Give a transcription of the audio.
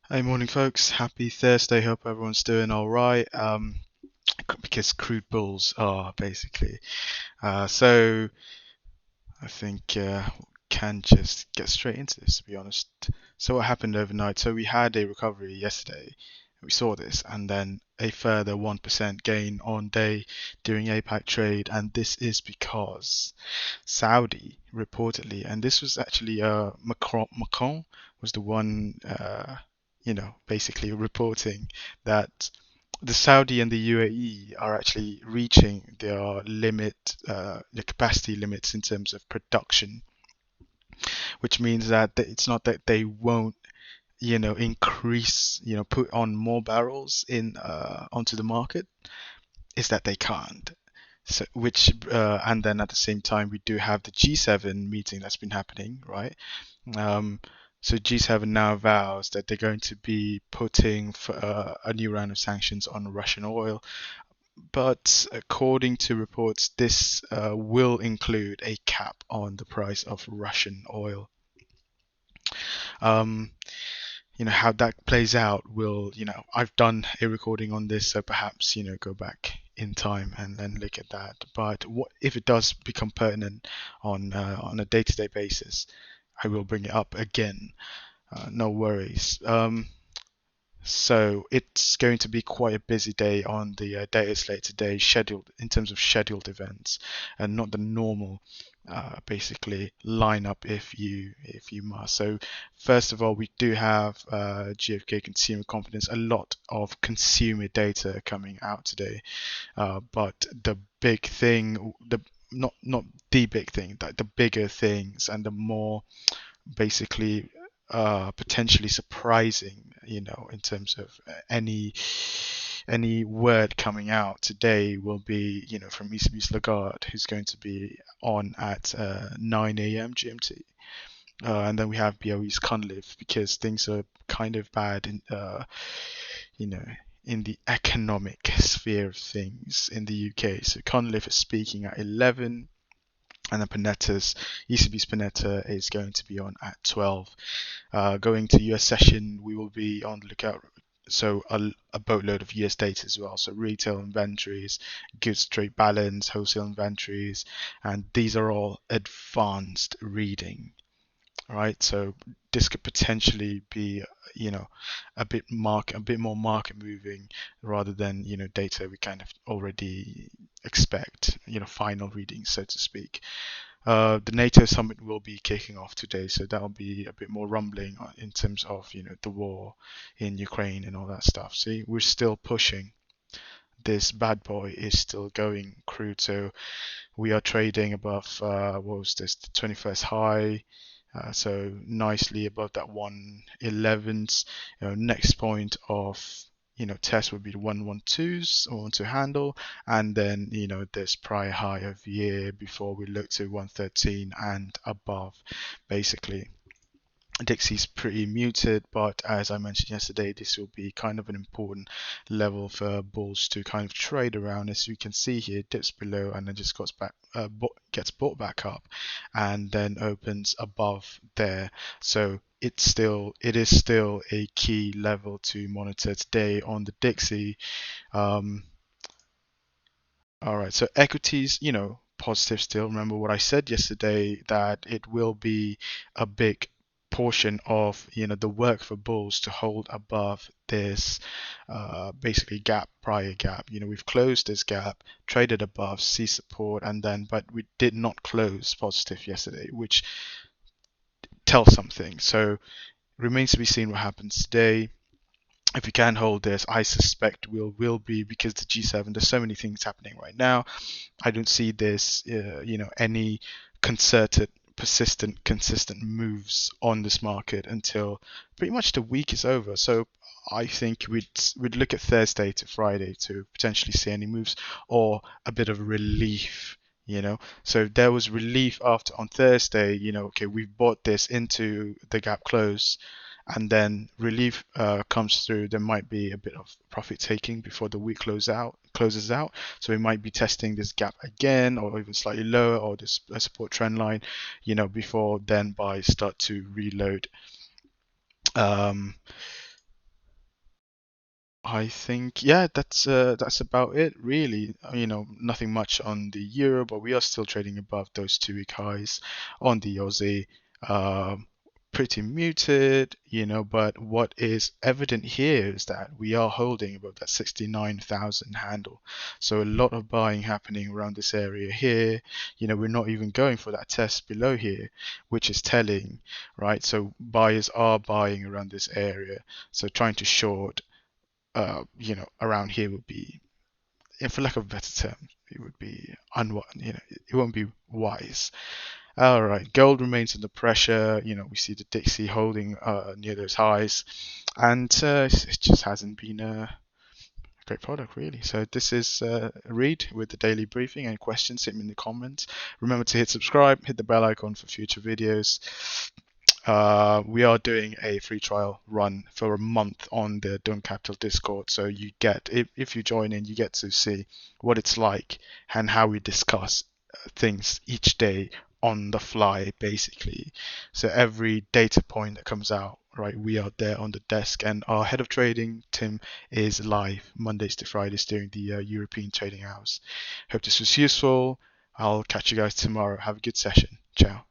Hey, morning, folks. Happy Thursday. Hope everyone's doing all right. Because crude bulls are basically. So I think can just get straight into this, to be honest. So what happened overnight? So we had a recovery yesterday. We saw this, and then a further 1% gain on day during APAC trade, and this is because Saudi reportedly, and this was actually Macron was the one, basically reporting that the Saudi and the UAE are actually reaching their the capacity limits in terms of production, which means that it's not that they won't, increase, put on more barrels in onto the market, is that they can't. So, and then at the same time, we do have the G7 meeting that's been happening, right? Um, so G7 now vows that they're going to be putting a new round of sanctions on Russian oil, but according to reports, this will include a cap on the price of Russian oil. Um, how that plays out will, I've done a recording on this, so perhaps, go back in time and then look at that. But what if it does become pertinent on a day-to-day basis? I will bring it up again. No worries. So it's going to be quite a busy day on the data slate today, scheduled in terms of scheduled events, and not the normal, basically lineup if you must. So first of all, we do have GfK consumer confidence, a lot of consumer data coming out today, but the big thing, the not the big thing, the bigger things and the more basically potentially surprising, in terms of any word coming out today will be, from ECB's Lagarde, who's going to be on at 9 a.m. GMT. And then we have BOE's Conliv because things are kind of bad you know, in the economic sphere of things in the UK. So Conliv is speaking at 11, and then ECB's Panetta is going to be on at 12. Going to US session, we will be on the lookout. So a boatload of US data as well. So retail inventories, goods trade balance, wholesale inventories, and these are all advanced reading, right? So this could potentially be, a bit more market moving rather than, data we kind of already expect, final readings, so to speak. The NATO summit will be kicking off today, so that'll be a bit more rumbling in terms of, the war in Ukraine and all that stuff. See, we're still pushing. This bad boy is still going crude, so we are trading above what was this, the 21st high, so nicely above that 111s. Next point of test would be the 112s or to handle, and then this prior high of year before we look to 113 and above, basically. Dixie's pretty muted, but as I mentioned yesterday, this will be kind of an important level for bulls to kind of trade around. As you can see here, dips below and then just gets bought back up, and then opens above there. So it is still a key level to monitor today on the Dixie. Um, all right, so equities, positive still. Remember what I said yesterday, that it will be a big portion of the work for bulls to hold above this basically prior gap. We've closed this gap, traded above, see support, and then but we did not close positive yesterday, which tells something. So remains to be seen what happens today. If we can hold this, I suspect will be, because the G7, there's so many things happening right now. I don't see this, any concerted, persistent, consistent moves on this market until pretty much the week is over. So I think we'd look at Thursday to Friday to potentially see any moves or a bit of relief. So if there was relief after on Thursday, okay, we've bought this into the gap close, and then relief comes through, there might be a bit of profit taking before the week closes out. So we might be testing this gap again, or even slightly lower, or this support trend line, before then buys start to reload. Um, I think that's about it really. Nothing much on the euro, but we are still trading above those 2 week highs. On the Aussie, um, pretty muted, but what is evident here is that we are holding above that 69,000 handle. So a lot of buying happening around this area here. We're not even going for that test below here, which is telling, right? So buyers are buying around this area. So trying to short around here would be, for lack of a better term, it would be it won't be wise. All right, gold remains under pressure. We see the Dixie holding near those highs, and it just hasn't been a great product really. So this is Reed with the daily briefing. Any questions, hit me in the comments. Remember to hit subscribe, hit the bell icon for future videos. We are doing a free trial run for a month on the Dun Capital Discord. So you get, if you join in, you get to see what it's like and how we discuss things each day on the fly, basically. So every data point that comes out, right, we are there on the desk, and our head of trading, Tim, is live Mondays to Fridays during the European trading hours. Hope this was useful. I'll catch you guys tomorrow. Have a good session. Ciao.